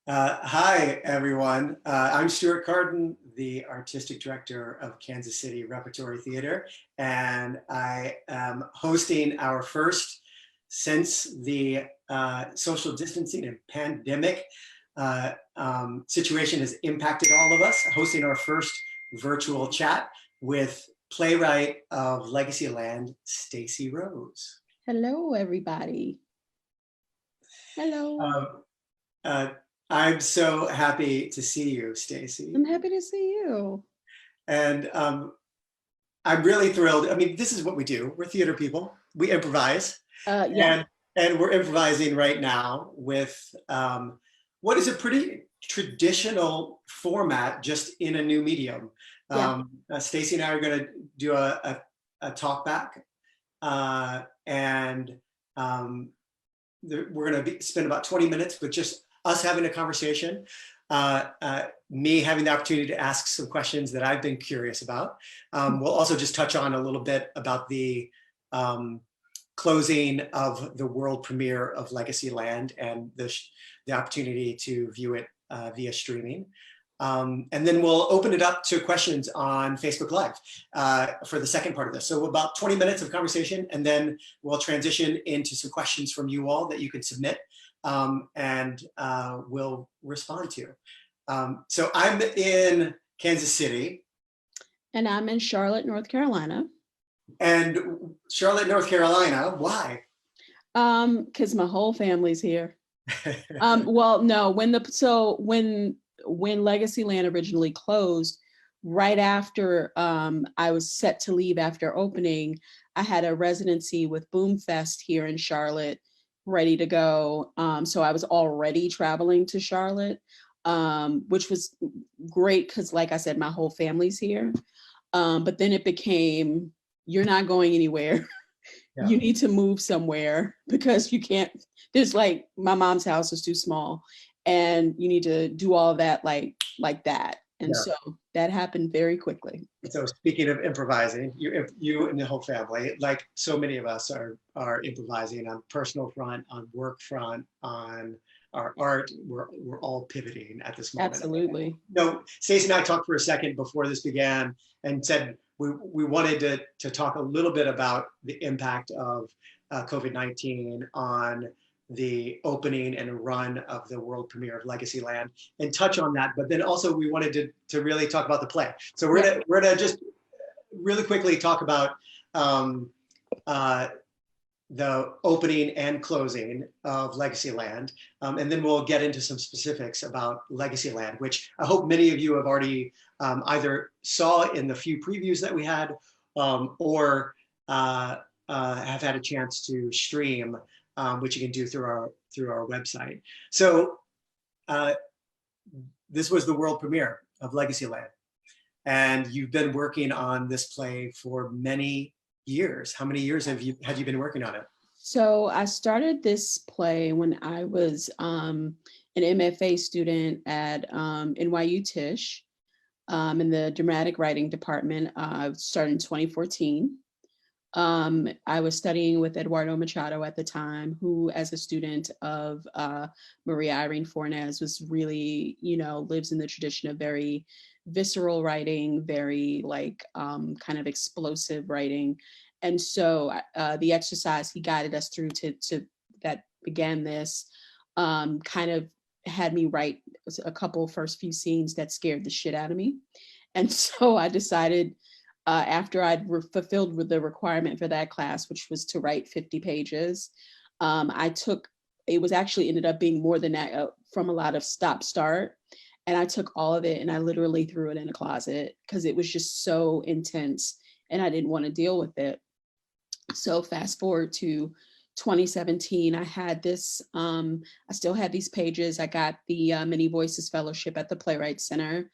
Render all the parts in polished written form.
Hi, everyone. I'm Stuart Carden, the Artistic Director of Kansas City Repertory Theater, and I am hosting our first, since the social distancing and pandemic situation has impacted all of us, hosting our first virtual chat with playwright of Legacyland, Stacey Rose. Hello, everybody. Hello. Um, uh, I'm so happy to see you, Stacey. I'm happy to see you. And I'm really thrilled. I mean, this is what we do. We're theater people. We improvise. Yeah. And we're improvising right now with what is a pretty traditional format, just in a new medium. Yeah. Stacey and I are going to do a talkback. And we're going to spend about 20 minutes with just us having a conversation, me having the opportunity to ask some questions that I've been curious about. We'll also just touch on a little bit about the closing of the world premiere of Legacyland and the opportunity to view it via streaming. And then we'll open it up to questions on Facebook Live for the second part of this. So about 20 minutes of conversation, and then we'll transition into some questions from you all that you can submit, and we'll respond to. So I'm in Kansas City. And I'm in Charlotte, North Carolina. And Charlotte, North Carolina, why? Because my whole family's here. Well, no, when Legacyland originally closed, right after I was set to leave after opening, I had a residency with Boomfest here in Charlotte, ready to go. So I was already traveling to Charlotte, which was great because, like I said, my whole family's here. But then it became, you're not going anywhere. Yeah. You need to move somewhere because you can't, there's like, my mom's house is too small and you need to do all of that like that. And yeah. So that happened very quickly. So speaking of improvising, you and the whole family, like so many of us are improvising on personal front, on work front, on our art. We're all pivoting at this moment. Absolutely. No, Stacey and I talked for a second before this began and said we wanted to talk a little bit about the impact of COVID-19 on the opening and run of the world premiere of Legacyland and touch on that. But then also we wanted to really talk about the play. So we're gonna just really quickly talk about the opening and closing of Legacyland. And then we'll get into some specifics about Legacyland, which I hope many of you have already either saw in the few previews that we had or have had a chance to stream, which you can do through our website. So this was the world premiere of Legacyland. And you've been working on this play for many years. How many years have you been working on it? So I started this play when I was an MFA student at NYU Tisch in the dramatic writing department. I started in 2014. I was studying with Eduardo Machado at the time, who as a student of Maria Irene Fornes was really, lives in the tradition of very visceral writing, very like kind of explosive writing. And so the exercise he guided us through to that began this kind of had me write a couple first few scenes that scared the shit out of me. And so I decided after I'd fulfilled with the requirement for that class, which was to write 50 pages, it was actually ended up being more than that from a lot of stop-start. And I took all of it and I literally threw it in a closet because it was just so intense and I didn't want to deal with it. So fast forward to 2017, I had this, I still had these pages. I got the Many Voices Fellowship at the Playwright Center,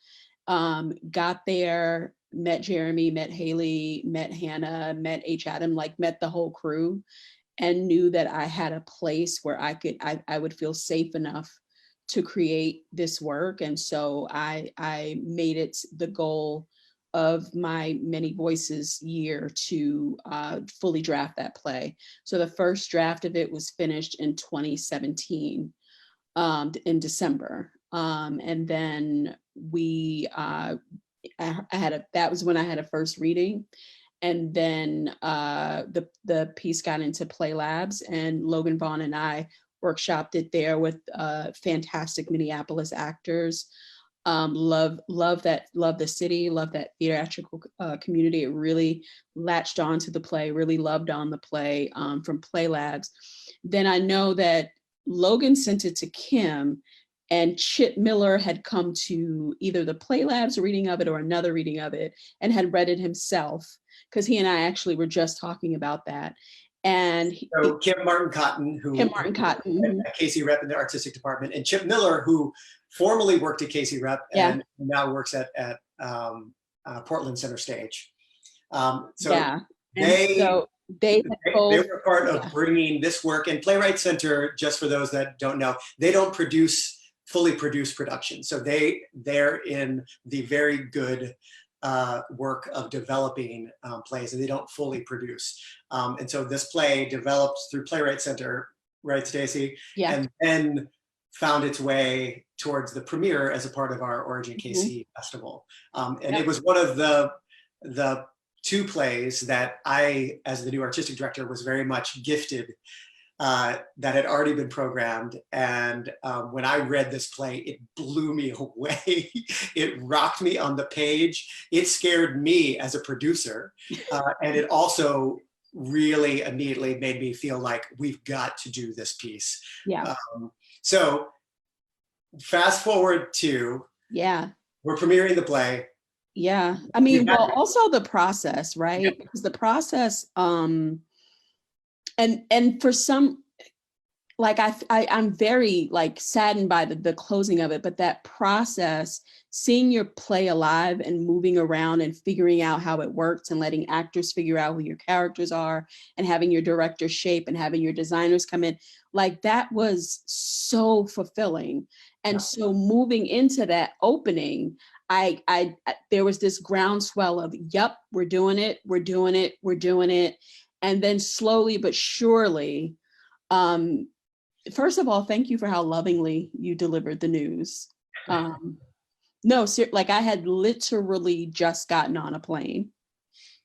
got there, met Jeremy, met Haley, met Hannah, met H. Adam, met the whole crew, and knew that I had a place where I would feel safe enough to create this work. And so I made it the goal of my Many Voices year to fully draft that play. So the first draft of it was finished in 2017 in December. And then that was when I had a first reading. And then the piece got into Play Labs, and Logan Vaughn and I workshopped it there with fantastic Minneapolis actors. Love the city, love that theatrical community. It really latched on to the play, really loved on the play from Play Labs. Then I know that Logan sent it to Kim, and Chip Miller had come to either the Play Labs reading of it or another reading of it and had read it himself, because he and I actually were just talking about that. And so Kim Martin Cotton, who mhm. at KCRep in the artistic department, and Chip Miller, who formerly worked at KCRep and now works at Portland Center Stage. Yeah. They they were part of bringing this work. And Playwright Center, just for those that don't know, they don't fully produce productions. So they're in the very good work of developing plays, and they don't fully produce. And so this play developed through Playwright Center, right, Stacey? Yeah. And then found its way towards the premiere as a part of our Origin KC festival. And it was one of the two plays that I, as the new artistic director, was very much gifted that had already been programmed. And when I read this play, it blew me away. It rocked me on the page. It scared me as a producer. And it also really immediately made me feel like we've got to do this piece. Yeah. So fast forward to, we're premiering the play. Yeah. I mean, well, also the process, right? Yeah. Because the process, and for some, like I'm very like saddened by the closing of it, but that process, seeing your play alive and moving around and figuring out how it works and letting actors figure out who your characters are and having your director shape and having your designers come in, like that was so fulfilling. And so moving into that opening, there was this groundswell of, yep, we're doing it. And then slowly but surely, first of all, thank you for how lovingly you delivered the news. No, like I had literally just gotten on a plane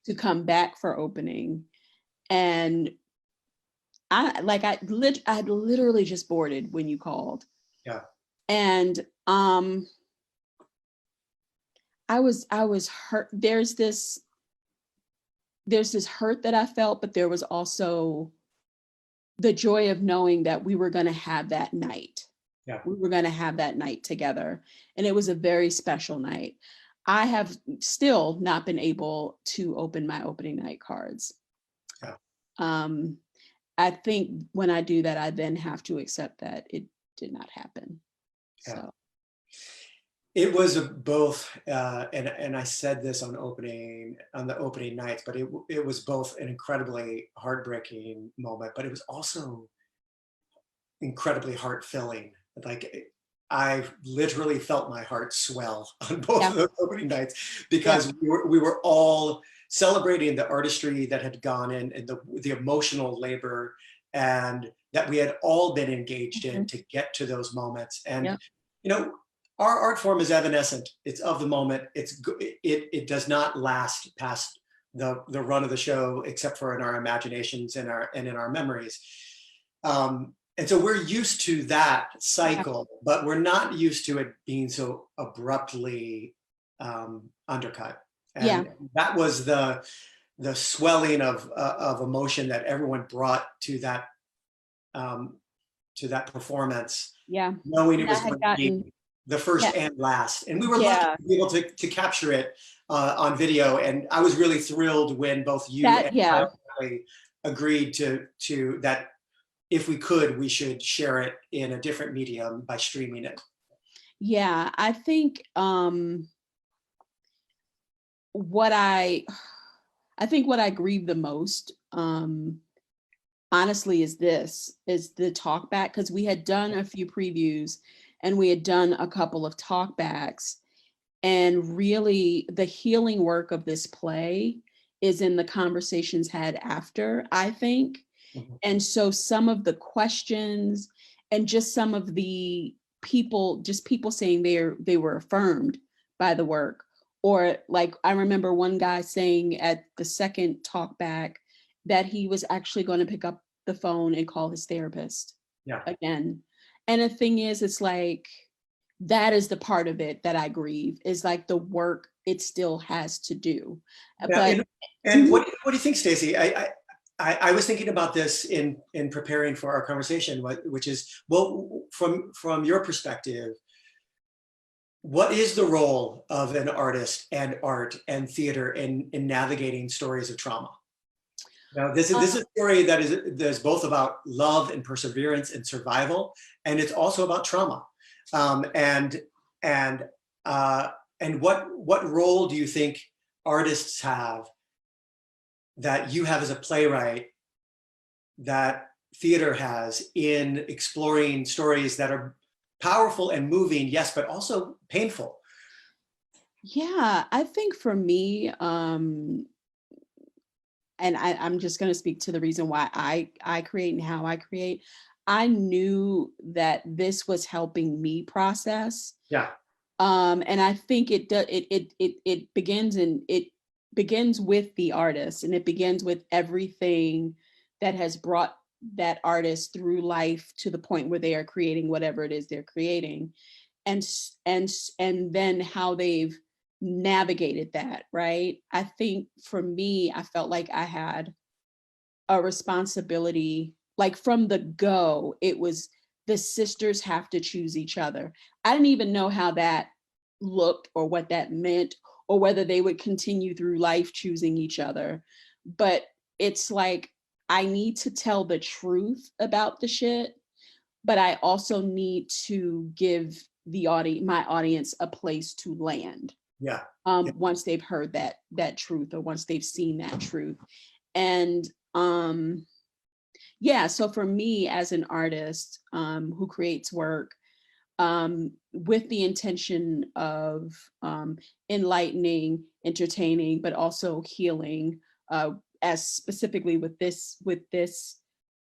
to come back for opening. And I had literally just boarded when you called. Yeah. And I was hurt. There's this hurt that I felt, but there was also the joy of knowing that we were going to have that night. Yeah. We were going to have that night together. And it was a very special night. I have still not been able to open my opening night cards. Yeah. I think when I do that, I then have to accept that it did not happen. Yeah. So. It was both, and I said this on the opening nights, but it was both an incredibly heartbreaking moment, but it was also incredibly heart-filling. Like I literally felt my heart swell on both of those opening nights, because we were all celebrating the artistry that had gone in and the emotional labor and that we had all been engaged in to get to those moments. And you know, our art form is evanescent. It's of the moment. It does not last past the run of the show, except for in our imaginations and in our memories. And so we're used to that cycle, but we're not used to it being so abruptly undercut. And that was the swelling of emotion that everyone brought to that performance. Yeah, knowing it was going to be the first and last. And we were lucky to be able to capture it on video. And I was really thrilled when both you and I agreed to that if we could, we should share it in a different medium by streaming it. Yeah, I think what I grieve the most, honestly, is the Talkback, because we had done a few previews and we had done a couple of talkbacks, and really the healing work of this play is in the conversations had after, I think. And so some of the questions and just some of the people saying they were affirmed by the work. Or like, I remember one guy saying at the second Talkback that he was actually going to pick up the phone and call his therapist again. And the thing is, it's like, that is the part of it that I grieve, is like the work it still has to do. Yeah, and what do you think, Stacey? I was thinking about this in preparing for our conversation, which is, well, from your perspective, what is the role of an artist and art and theater in navigating stories of trauma? Now, this is a story that's both about love and perseverance and survival, and it's also about trauma. And what role do you think artists have, that you have as a playwright, that theater has, in exploring stories that are powerful and moving, yes, but also painful? Yeah, I think for me, and I'm just going to speak to the reason why I create and how I create. I knew that this was helping me process. Yeah. And I think it begins with the artist, and it begins with everything that has brought that artist through life to the point where they are creating whatever it is they're creating, and then how they've navigated that, right? I think for me, I felt like I had a responsibility, like from the go, it was the sisters have to choose each other. I didn't even know how that looked or what that meant, or whether they would continue through life choosing each other. But it's like, I need to tell the truth about the shit, but I also need to give my audience a place to land. Yeah. Once they've heard that truth, or once they've seen that truth. And yeah, so for me as an artist who creates work with the intention of enlightening, entertaining, but also healing, as specifically with this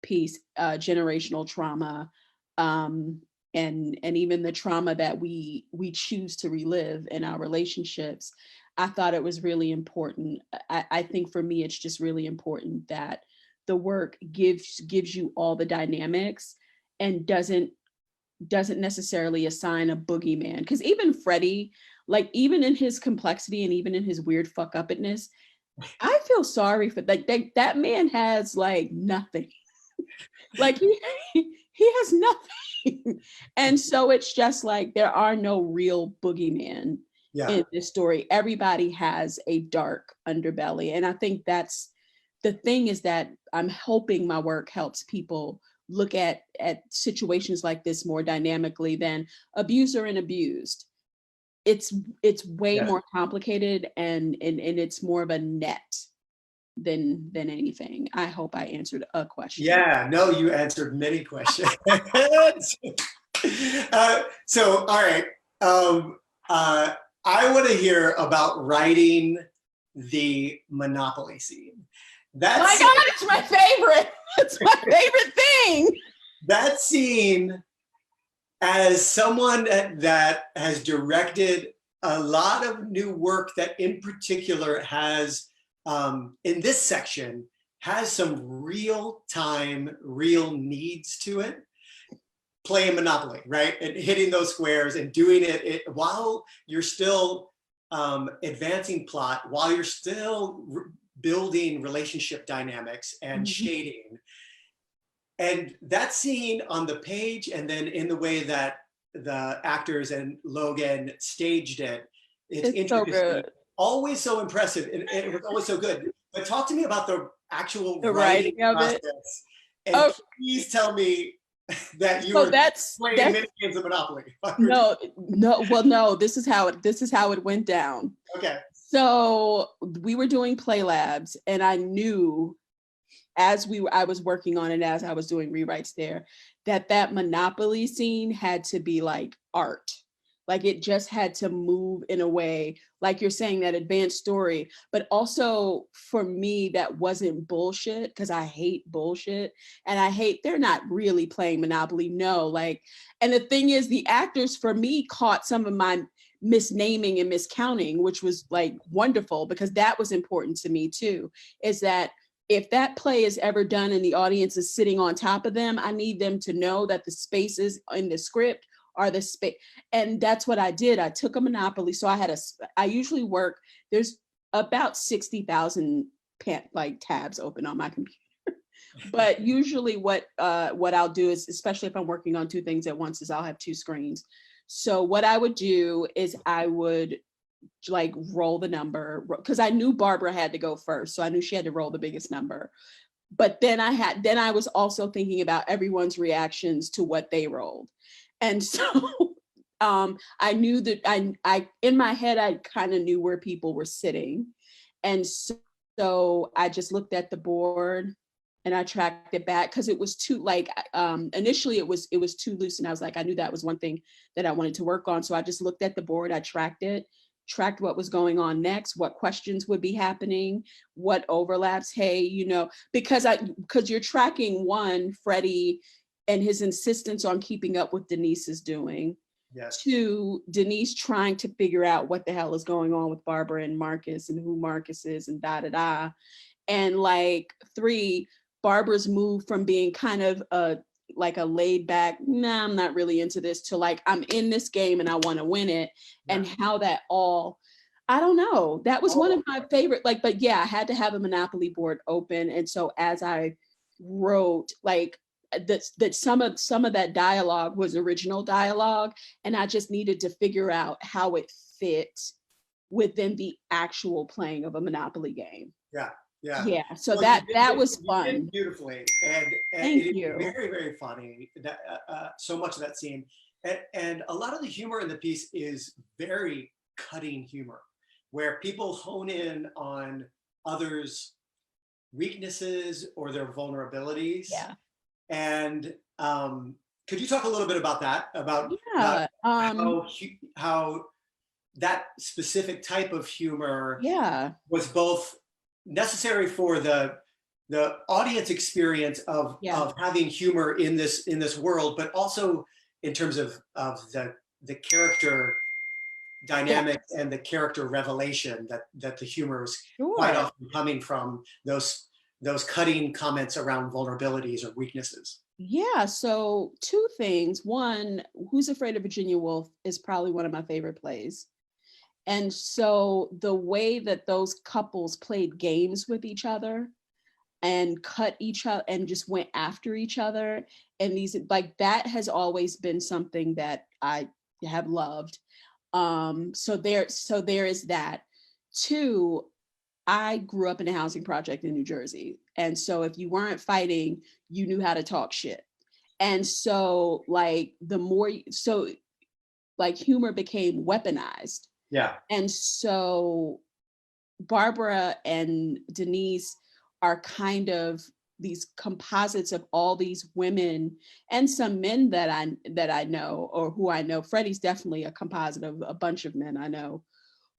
piece, generational trauma, and even the trauma that we choose to relive in our relationships. I thought it was really important. I think for me, it's just really important that the work gives you all the dynamics, and doesn't necessarily assign a boogeyman. Because even Freddie, like, even in his complexity and even in his weird fuck upness, I feel sorry for that man has like nothing. Like he has nothing. And so it's just like, there are no real boogeyman in this story. Everybody has a dark underbelly. And I think that's the thing, is that I'm hoping my work helps people look at situations like this more dynamically than abuser and abused. It's way more complicated, and it's more of a net than anything. I hope I answered a question. Yeah, no, you answered many questions. So, all right. I want to hear about writing the Monopoly scene. My God, it's my favorite. It's my favorite thing. That scene, as someone that has directed a lot of new work that in particular has, in this section, has some real time, real needs to it, playing Monopoly, right? And hitting those squares and doing it while you're still advancing plot, while you're still building relationship dynamics and shading. And that scene on the page, and then in the way that the actors and Logan staged it, it's so good. Always so impressive, and it was always so good. But talk to me about the actual writing of process. it. And please tell me that you were playing many games of Monopoly. No. Well, no. This is how it went down. Okay. So we were doing play labs, and I knew, as I was working on it, as I was doing rewrites there, that Monopoly scene had to be like art. Like it just had to move in a way, like you're saying, that advanced story, but also for me, that wasn't bullshit, because I hate bullshit. And I hate, they're not really playing Monopoly. No, like, and the thing is, the actors for me caught some of my misnaming and miscounting, which was like wonderful, because that was important to me too, is that if that play is ever done and the audience is sitting on top of them, I need them to know that the spaces in the script are the space. And that's what I did. I took a Monopoly. So I usually work, there's about 60,000 like tabs open on my computer. But usually what I'll do is, especially if I'm working on two things at once, is I'll have two screens. So what I would do is I would like roll the number, because I knew Barbara had to go first. So I knew she had to roll the biggest number. But then I was also thinking about everyone's reactions to what they rolled. And so I knew that I in my head, I kind of knew where people were sitting. And so I just looked at the board and I tracked it back, because it was too, like, initially it was too loose. And I was like, I knew that was one thing that I wanted to work on. So I just looked at the board, I tracked what was going on next, what questions would be happening, what overlaps. Hey, because you're tracking, one, Freddie and his insistence on keeping up with Denise's doing. Yes. Two, Denise trying to figure out what the hell is going on with Barbara and Marcus, and who Marcus is, and da-da-da. And like, three, Barbara's move from being kind of like a laid back, nah, I'm not really into this, to like, I'm in this game and I want to win it. Yeah. And how that all, I don't know, that was one of my favorite, like, but yeah, I had to have a Monopoly board open. And so as I wrote, like, that some of that dialogue was original dialogue, and I just needed to figure out how it fit within the actual playing of a Monopoly game. Yeah. So well, that was fun. You did beautifully, and Thank it you. Very, very funny. That so much of that scene, and a lot of the humor in the piece is very cutting humor, where people hone in on others' weaknesses or their vulnerabilities. Yeah. And could you talk a little bit about that? About how that specific type of humor was both necessary for the audience experience of having humor in this world, but also in terms of the character dynamics and the character revelation that the humor is quite often coming from those cutting comments around vulnerabilities or weaknesses. Yeah, so two things. One, Who's Afraid of Virginia Woolf is probably one of my favorite plays. And so the way that those couples played games with each other and cut each other and just went after each other, and these, like, that has always been something that I have loved. So there is that. Two, I grew up in a housing project in New Jersey. And so if you weren't fighting, you knew how to talk shit. And so like humor became weaponized. Yeah. And so Barbara and Denise are kind of these composites of all these women and some men that I know, or who I know. Freddie's definitely a composite of a bunch of men I know,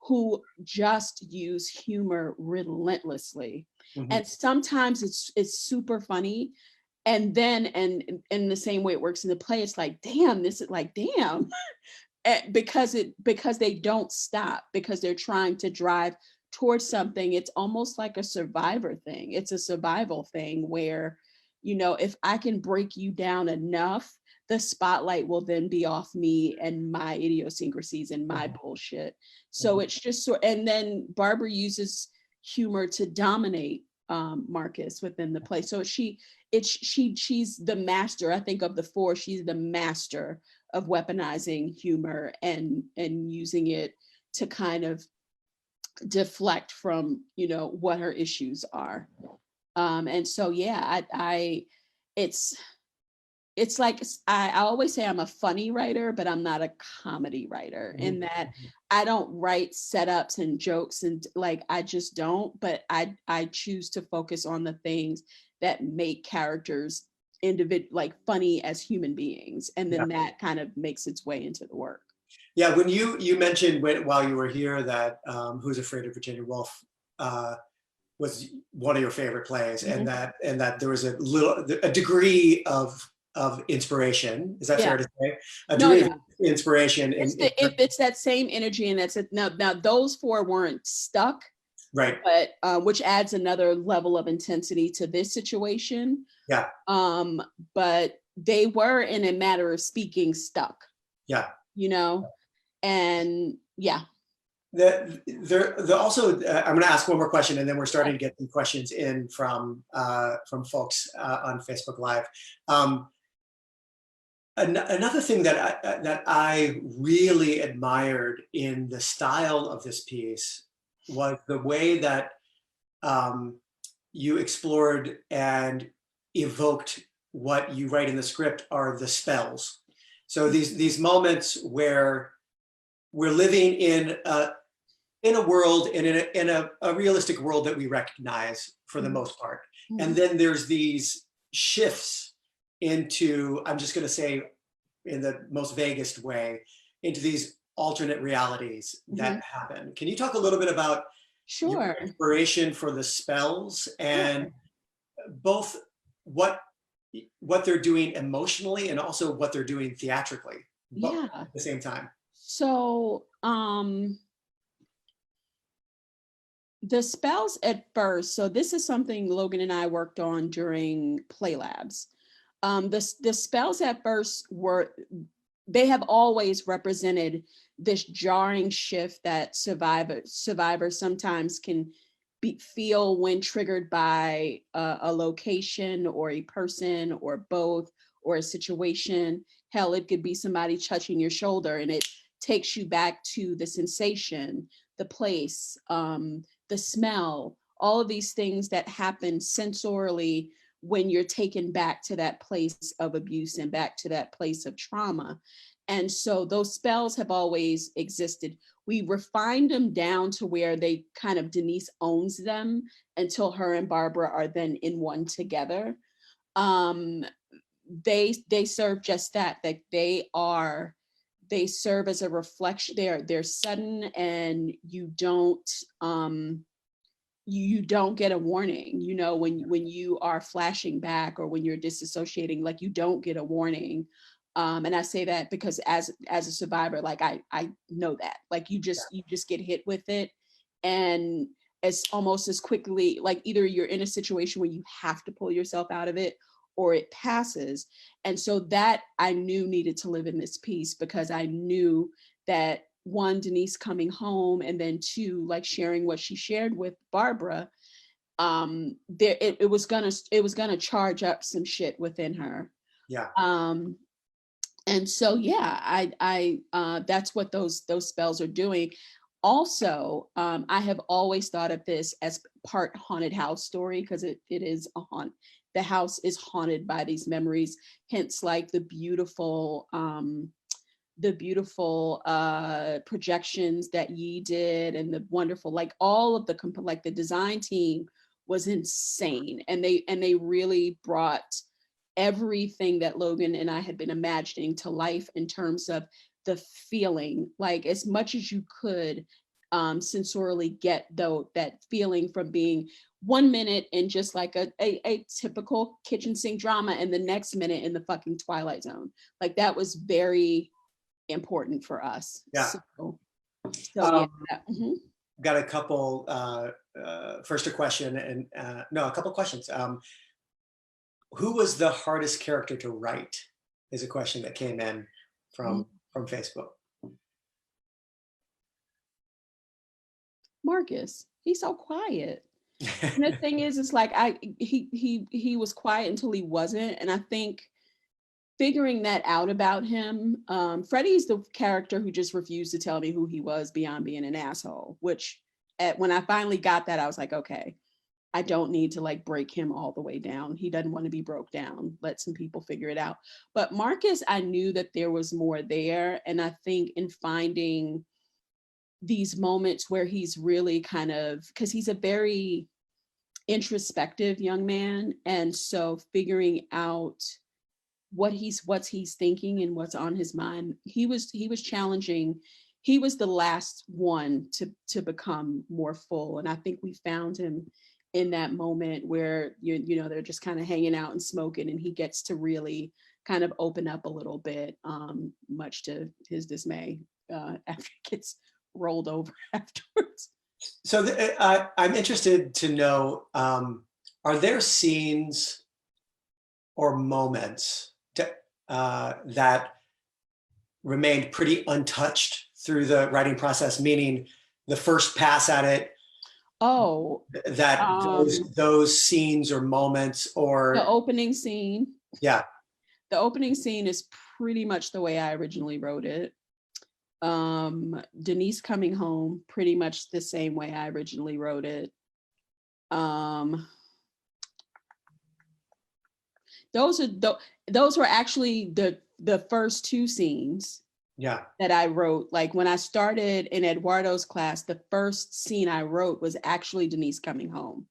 who just use humor relentlessly. Mm-hmm. And sometimes it's super funny. And then, and in the same way it works in the play, it's like, damn, this is like, damn. because they don't stop, because they're trying to drive towards something. It's almost like a survivor thing. It's a survival thing where, if I can break you down enough, the spotlight will then be off me and my idiosyncrasies and my bullshit. So it's just and then Barbara uses humor to dominate Marcus within the play. So she's the master, I think, of the four. She's the master of weaponizing humor and using it to kind of deflect from, what her issues are. And so, yeah, it's like, I always say I'm a funny writer, but I'm not a comedy writer, in that I don't write setups and jokes, and like, I just don't, but I choose to focus on the things that make characters like funny as human beings. And then that kind of makes its way into the work. Yeah, when you mentioned while you were here that Who's Afraid of Virginia Woolf was one of your favorite plays, Mhm. and that there was a degree of inspiration. Is that Yeah. fair to say? A No, degree yeah. of inspiration It's that same energy, and that's it. Now those four weren't stuck, right. but which adds another level of intensity to this situation. Yeah. But they were, in a matter of speaking, stuck, Yeah. you know, and yeah. The also, I'm going to ask one more question, and then we're starting to get some questions in from folks on Facebook Live. Another thing that I really admired in the style of this piece was the way that you explored and evoked what you write in the script are the spells. So these moments where we're living in a world, and in a realistic world that we recognize for the most part. And then there's these shifts into, I'm just going to say in the most vaguest way, into these alternate realities that happen. Can you talk a little bit about your Sure. inspiration for the spells, and both what they're doing emotionally and also what they're doing theatrically, Yeah. at the same time? So the spells at first, so this is something Logan and I worked on during Play Labs. The spells at first they have always represented this jarring shift that survivors sometimes can feel when triggered by a location or a person or both, or a situation. Hell, it could be somebody touching your shoulder and it takes you back to the sensation, the place, the smell, all of these things that happen sensorially when you're taken back to that place of abuse and back to that place of trauma. And so those spells have always existed. We refined them down to where they kind of, Denise owns them until her and Barbara are then in one together. They serve just that they serve as a reflection. They're sudden, and you don't get a warning, when you are flashing back or when you're disassociating, like, you don't get a warning. And I say that because as a survivor, like, I know that, like, you just get hit with it, and as almost as quickly, like, either you're in a situation where you have to pull yourself out of it, or it passes. And so that I knew needed to live in this piece, because I knew that, one, Denise coming home, and then two, like, sharing what she shared with Barbara, it was gonna charge up some shit within her. Yeah. And so yeah, I that's what those spells are doing. Also, I have always thought of this as part haunted house story, because it is a haunt. The house is haunted by these memories, hence, like, the beautiful projections that Yi did, and the wonderful, like, all of like, the design team was insane, and they really brought everything that Logan and I had been imagining to life, in terms of the feeling, like, as much as you could sensorially get that feeling from being 1 minute in just like a typical kitchen sink drama, and the next minute in the fucking Twilight Zone. Like, that was very important for us. Yeah. So yeah. Got a couple, first a question, and no, a couple questions. Who was the hardest character to write is a question that came in from Facebook. Marcus, he's so quiet. And the thing is, it's like, he was quiet until he wasn't. And I think figuring that out about him, Freddie's the character who just refused to tell me who he was beyond being an asshole, which when I finally got that, I was like, okay, I don't need to, like, break him all the way down. He doesn't want to be broke down. Let some people figure it out. But Marcus, I knew that there was more there. And I think in finding these moments where he's really kind of, because he's a very introspective young man. And so figuring out what's he's thinking and what's on his mind. He was challenging. He was the last one to become more full, and I think we found him in that moment where you know they're just kind of hanging out and smoking, and he gets to really kind of open up a little bit, much to his dismay, after he gets rolled over afterwards. So I'm interested to know, are there scenes or moments that remained pretty untouched through the writing process, meaning the first pass at it, that those scenes or moments, or the opening scene? Yeah. The opening scene is pretty much the way I originally wrote it. Denise coming home, pretty much the same way I originally wrote it. Those were actually the first two scenes that I wrote. Like when I started in Eduardo's class, the first scene I wrote was actually Denise coming home.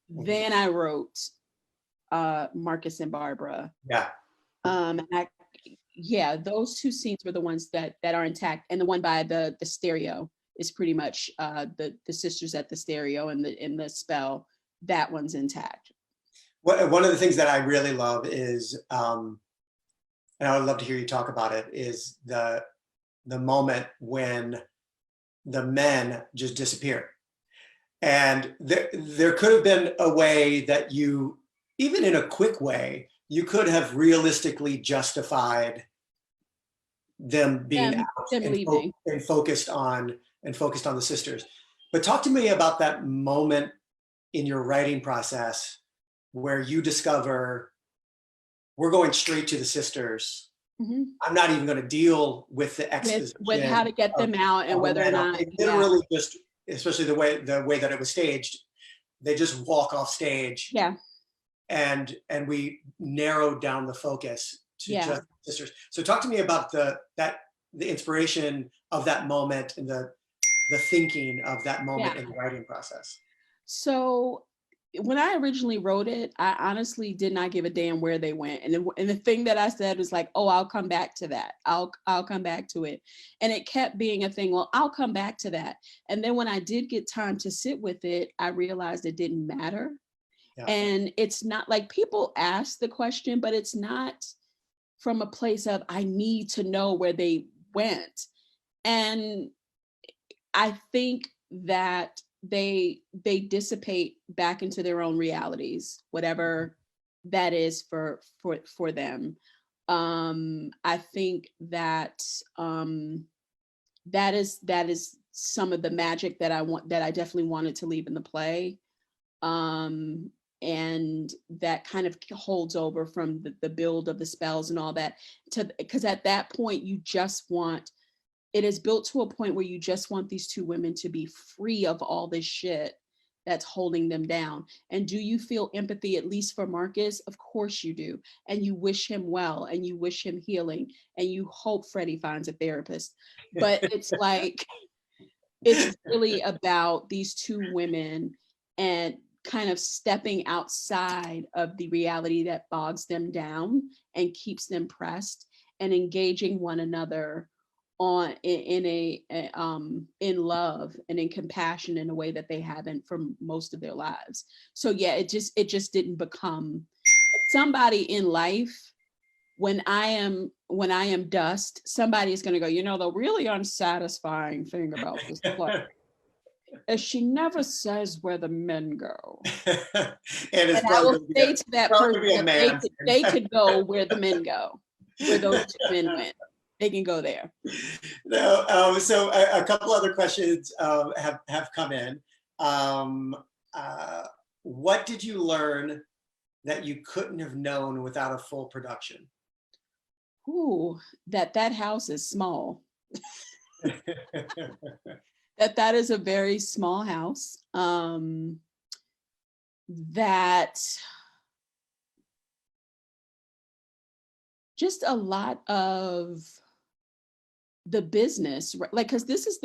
Then I wrote Marcus and Barbara. Those two scenes were the ones that are intact, and the one by the stereo is pretty much the sisters at the stereo and the spell. That one's intact. One of the things that I really love is, and I would love to hear you talk about it, is the moment when the men just disappear. And there could have been a way that you, even in a quick way, you could have realistically justified them being out and focused on the sisters. But talk to me about that moment in your writing process where you discover, we're going straight to the sisters. I'm not even going to deal with the exposition with how to get them out and whether or not they literally just, especially the way that it was staged, they just walk off stage. And we narrowed down the focus to just sisters. So talk to me about the inspiration of that moment and the thinking of that moment in the writing process. So when I originally wrote it, I honestly did not give a damn where they went. And the thing that I said was like, oh, I'll come back to that. I'll come back to it. And it kept being a thing. Well, I'll come back to that. And then when I did get time to sit with it, I realized it didn't matter. And it's not like, people ask the question, but it's not from a place of, I need to know where they went. And I think that they dissipate back into their own realities, whatever that is for them. I think that that is some of the magic that I definitely wanted to leave in the play. And that kind of holds over from the build of the spells and all that, because at that point it is built to a point where you just want these two women to be free of all this shit that's holding them down. And do you feel empathy, at least for Marcus? Of course you do. And you wish him well, and you wish him healing, and you hope Freddie finds a therapist. But it's like, it's really about these two women and kind of stepping outside of the reality that bogs them down and keeps them pressed, and engaging one another in love and in compassion in a way that they haven't for most of their lives. So it just didn't become somebody in life. When I am dust, somebody is going to go, the really unsatisfying thing about this play is she never says where the men go. and I will say to that person that they could go where the men go, where those two men went. They can go there. No, so a couple other questions have come in. What did you learn that you couldn't have known without a full production? Ooh, that house is small. that is a very small house. That just a lot of the business, like, because this is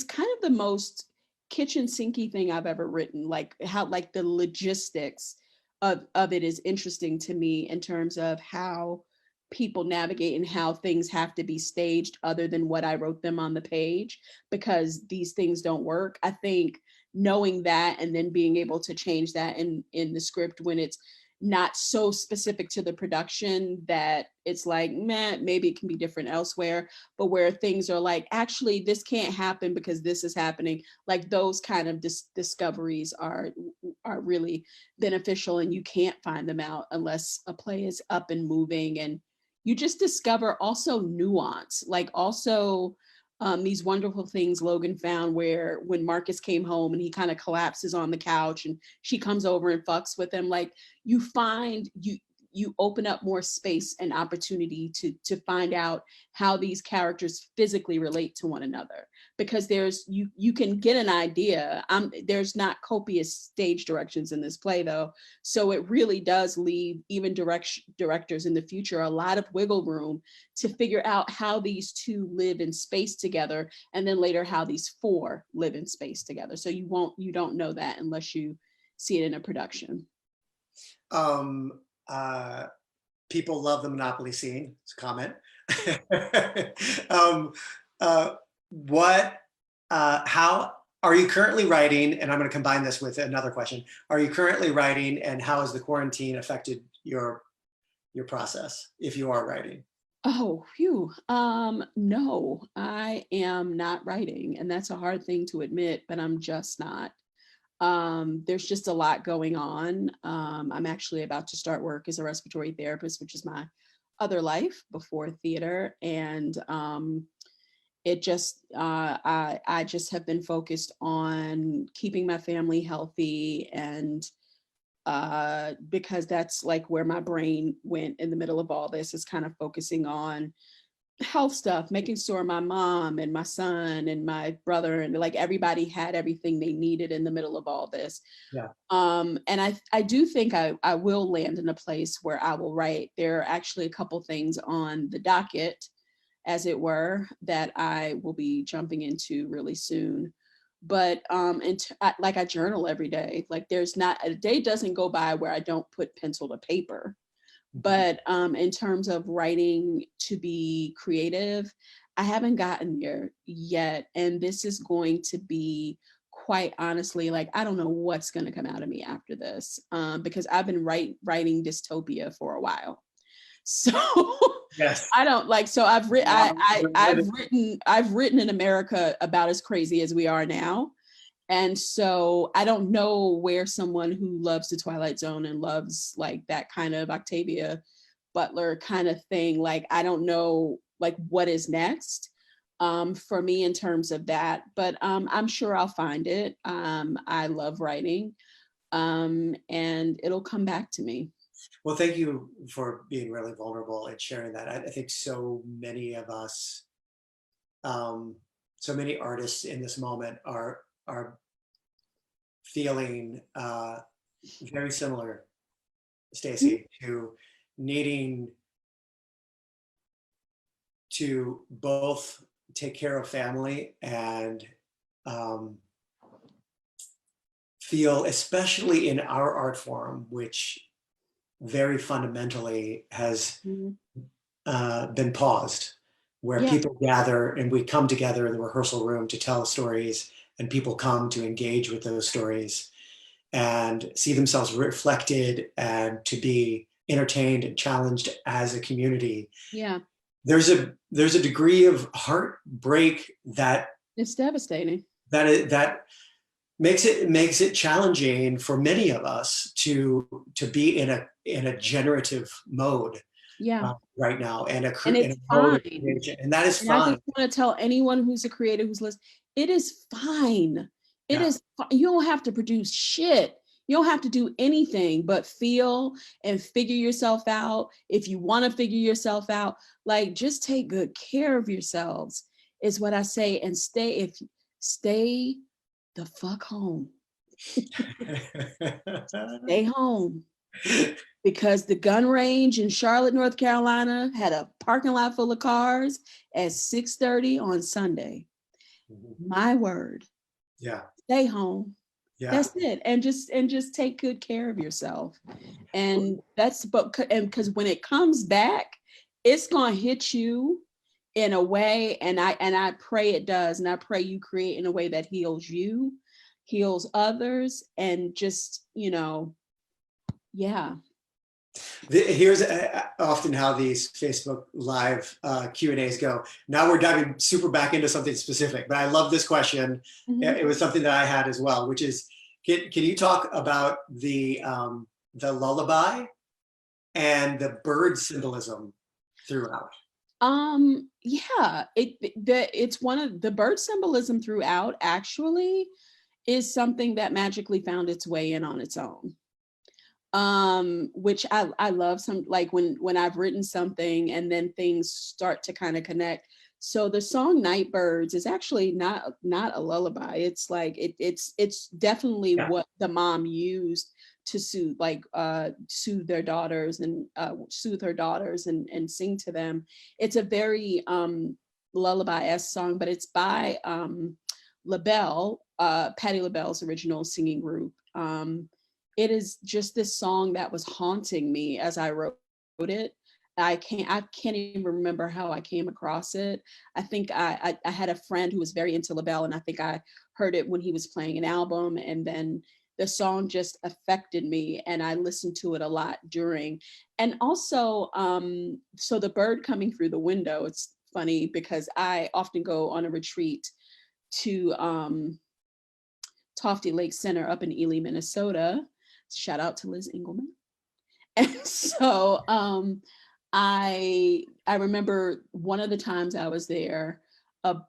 kind of the most kitchen sinky thing I've ever written, like how, like the logistics of it is interesting to me in terms of how people navigate and how things have to be staged other than what I wrote them on the page, because these things don't work. I think knowing that and then being able to change that in the script when it's not so specific to the production that it's like, man, maybe it can be different elsewhere, but where things are like, actually, this can't happen because this is happening. Like those kind of discoveries are really beneficial, and you can't find them out unless a play is up and moving, and you just discover also nuance, like also these wonderful things Logan found where when Marcus came home and he kind of collapses on the couch and she comes over and fucks with him, like you find you open up more space and opportunity to find out how these characters physically relate to one another, because there's you can get an idea. There's not copious stage directions in this play though, so it really does leave even directors in the future a lot of wiggle room to figure out how these two live in space together, and then later how these four live in space together. So you don't know that unless you see it in a production. People love the Monopoly scene. It's a comment. How are you currently writing? And I'm going to combine this with another question. Are you currently writing, and how has the quarantine affected your process if you are writing? Oh, phew. No, I am not writing, and that's a hard thing to admit, but I'm just not. There's just a lot going on. I'm actually about to start work as a respiratory therapist, which is my other life before theater. And it just, I just have been focused on keeping my family healthy, and because that's like where my brain went in the middle of all this, is kind of focusing on health stuff, making sure my mom and my son and my brother and like everybody had everything they needed in the middle of all this. Yeah. And I do think I will land in a place where I will write. There are actually a couple things on the docket, as it were, that I will be jumping into really soon. But like I journal every day. Like there's not a day doesn't go by where I don't put pencil to paper. But in terms of writing to be creative, I haven't gotten there yet. And this is going to be, quite honestly, like, I don't know what's going to come out of me after this, because I've been writing dystopia for a while. So yes. I don't like, so I've written in America about as crazy as we are now. And so I don't know where someone who loves the Twilight Zone and loves like that kind of Octavia Butler kind of thing, like, I don't know like what is next for me in terms of that, but I'm sure I'll find it. I love writing, and it'll come back to me. Well, thank you for being really vulnerable and sharing that. I think so many of us, so many artists in this moment are feeling very similar, Stacey, to needing to both take care of family and feel, especially in our art form, which very fundamentally has been paused, where people gather and we come together in the rehearsal room to tell stories, and people come to engage with those stories and see themselves reflected and to be entertained and challenged as a community. Yeah. There's a degree of heartbreak that it's devastating. That makes it challenging for many of us to be in a generative mode. Yeah. Right now, and it's fine. And that is and fine. I just want to tell anyone who's a creator who's listening, it is fine. It is. You don't have to produce shit. You don't have to do anything but feel and figure yourself out. If you want to figure yourself out, like, just take good care of yourselves is what I say, and stay the fuck home. Stay home. Because the gun range in Charlotte, North Carolina had a parking lot full of cars at 6:30 on Sunday. My word. Yeah. Stay home. Yeah. That's it. And just take good care of yourself. And and because when it comes back, it's gonna hit you in a way, and I pray it does, and I pray you create in a way that heals you, heals others, and just, yeah. Here's often how these Facebook Live Q&As go. Now we're diving super back into something specific, but I love this question. Mhm. It was something that I had as well, which is, can you talk about the lullaby and the bird symbolism throughout? Yeah, it's one of the bird symbolism throughout actually is something that magically found its way in on its own. Which I love, some like when I've written something and then things start to kind of connect. So the song Nightbirds is actually not a lullaby. It's like it's definitely Yeah. what the mom used to soothe their daughters and soothe her daughters and sing to them. It's a very lullaby-esque song, but it's by LaBelle, Patti LaBelle's original singing group. It is just this song that was haunting me as I wrote it. I can't even remember how I came across it. I think I had a friend who was very into LaBelle, and I think I heard it when he was playing an album, and then the song just affected me, and I listened to it a lot during. And also, so the bird coming through the window, it's funny because I often go on a retreat to Tofty Lake Center up in Ely, Minnesota. Shout out to Liz Engelman. And so I remember one of the times I was there, a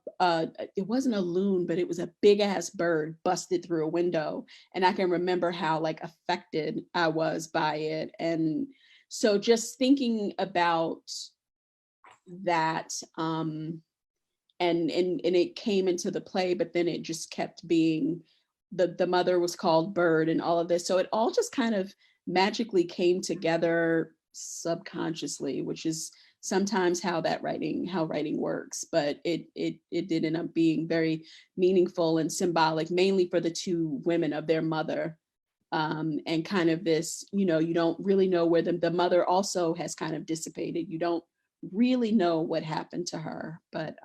it wasn't a loon, but it was a big ass bird busted through a window, and I can remember how like affected I was by it. And so just thinking about that, and it came into the play, but then it just kept being, the mother was called Bird and all of this. So it all just kind of magically came together subconsciously, which is sometimes how writing works. But it did end up being very meaningful and symbolic, mainly for the two women of their mother. And kind of this, you don't really know where the mother also has kind of dissipated. You don't really know what happened to her, but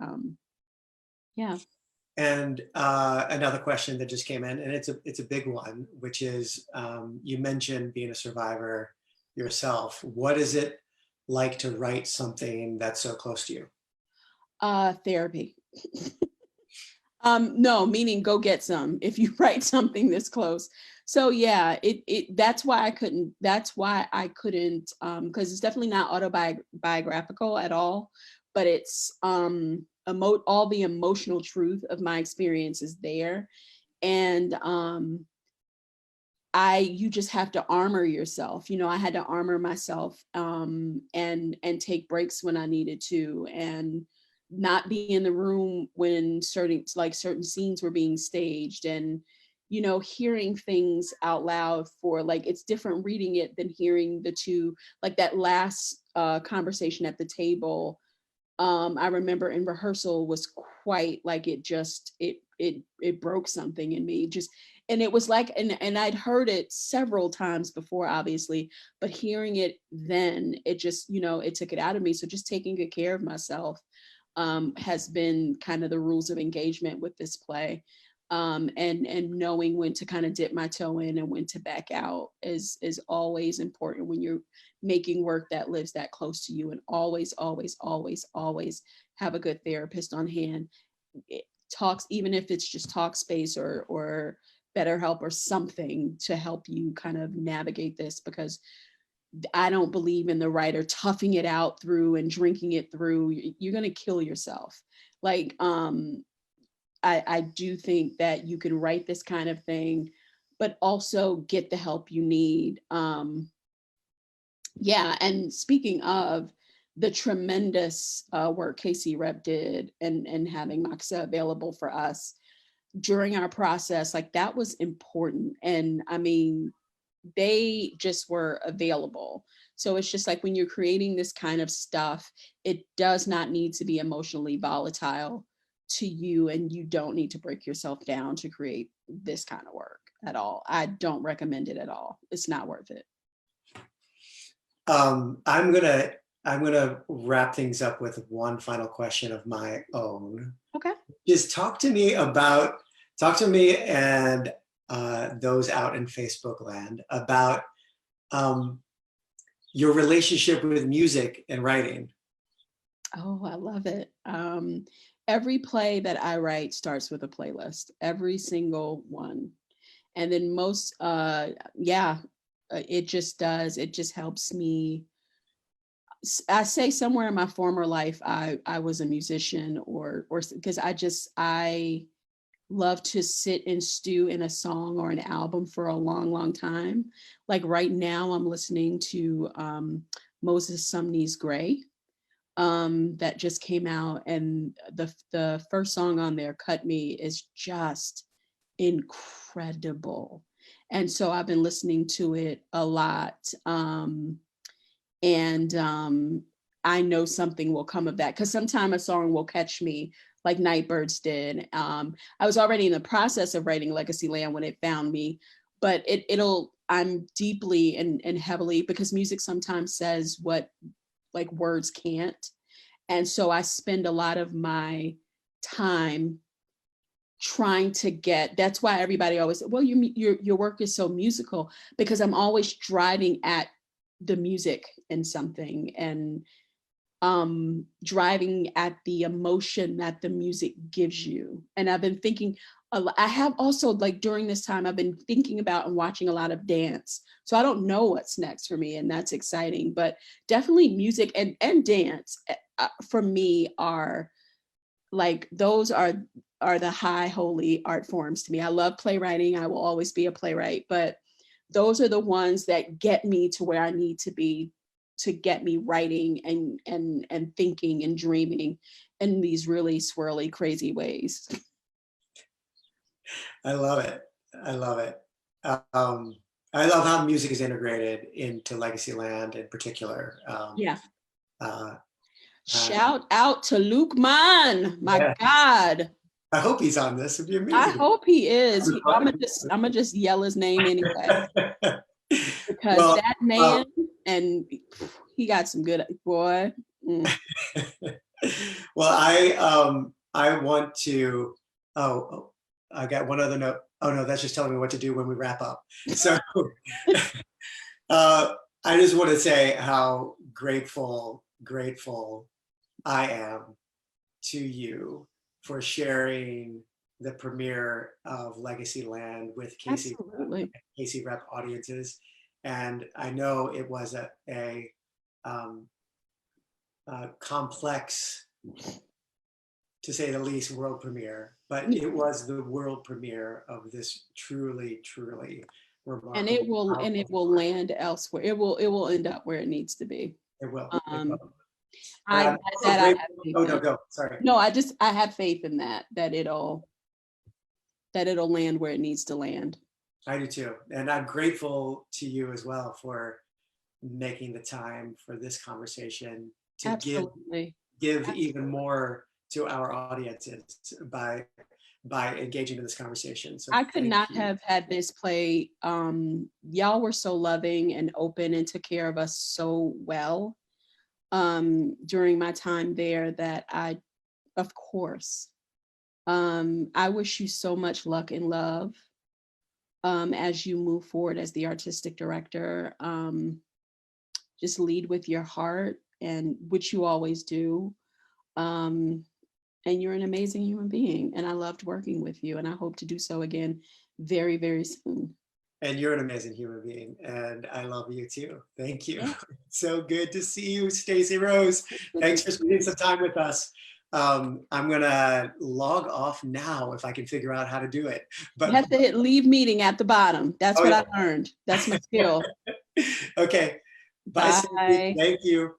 yeah. And another question that just came in, and it's a big one, which is, you mentioned being a survivor yourself. What is it like to write something that's so close to you? Therapy. No, meaning go get some if you write something this close. So yeah, that's why I couldn't, because it's definitely not autobiographical at all, but it's all the emotional truth of my experience is there. And you just have to armor yourself. I had to armor myself, and take breaks when I needed to, and not be in the room when certain scenes were being staged, and hearing things out loud. For like, it's different reading it than hearing the two, like that last conversation at the table. I remember in rehearsal was quite like, it broke something in me, just. And it was like, and I'd heard it several times before, obviously, but hearing it then, it just, it took it out of me. So just taking good care of myself has been kind of the rules of engagement with this play. And knowing when to kind of dip my toe in and when to back out is always important when you're making work that lives that close to you. And always, always, always, always have a good therapist on hand. It talks, even if it's just talk space or BetterHelp or something to help you kind of navigate this, because I don't believe in the writer toughing it out through and drinking it through. You're going to kill yourself. Like, I do think that you can write this kind of thing, but also get the help you need. Yeah. And speaking of the tremendous work KCRep did, and having Maxa available for us during our process, like that was important. And I mean, they just were available. So it's just like when you're creating this kind of stuff, it does not need to be emotionally volatile to you, and you don't need to break yourself down to create this kind of work. at all. I don't recommend it at all. It's not worth it. I'm gonna wrap things up with one final question of my own. Okay. Just talk to me and those out in Facebook land about your relationship with music and writing. Oh, I love it. Every play that I write starts with a playlist, every single one. And then it just does. It just helps me. I say somewhere in my former life, I was a musician or because I love to sit and stew in a song or an album for a long, long time. Like right now I'm listening to Moses Sumney's Gray that just came out, and the first song on there, Cut Me, is just incredible. And so I've been listening to it a lot. I know something will come of that, because sometime a song will catch me like Nightbirds did. I was already in the process of writing Legacy Land when it found me, but I'm deeply and heavily, because music sometimes says what like words can't. And so I spend a lot of my time trying to get, that's why everybody always said, well, your work is so musical, because I'm always driving at the music in something, and driving at the emotion that the music gives you. And I've been thinking, I have also, like during this time, I've been thinking about and watching a lot of dance. So I don't know what's next for me, and that's exciting. But definitely music and dance for me are like, those are the high holy art forms to me. I love playwriting. I will always be a playwright, but those are the ones that get me to where I need to be, to get me writing and thinking and dreaming in these really swirly, crazy ways. I love it. I love it. I love how music is integrated into Legacy Land in particular. Yeah. Shout out to Luke Mann. My God. I hope he's on this. It'd be amazing. I hope he is. I'm gonna just yell his name anyway. Because that man, and he got some good, boy. Well, I want to, I got one other note. Oh no, that's just telling me what to do when we wrap up. So I just want to say how grateful I am to you for sharing the premiere of Legacy Land with KCRep audiences. And I know it was a complex, to say the least, world premiere, but it was the world premiere of this truly remarkable. And it will land elsewhere. It will end up where it needs to be. It will. I have faith in that it'll land where it needs to land. I do too. And I'm grateful to you as well for making the time for this conversation to give even more to our audiences by engaging in this conversation. So I could not have had this play. Y'all were so loving and open and took care of us so well during my time there that I wish you so much luck and love as you move forward as the artistic director. Just lead with your heart, and which you always do. And you're an amazing human being, and I loved working with you, and I hope to do so again very, very soon. And you're an amazing human being, and I love you too. Thank you. Yeah. So good to see you, Stacey Rose. Thanks for spending some time with us. I'm gonna log off now if I can figure out how to do it. But you have to hit leave meeting at the bottom. That's what I learned. That's my skill. Okay. Bye. Bye. Thank you.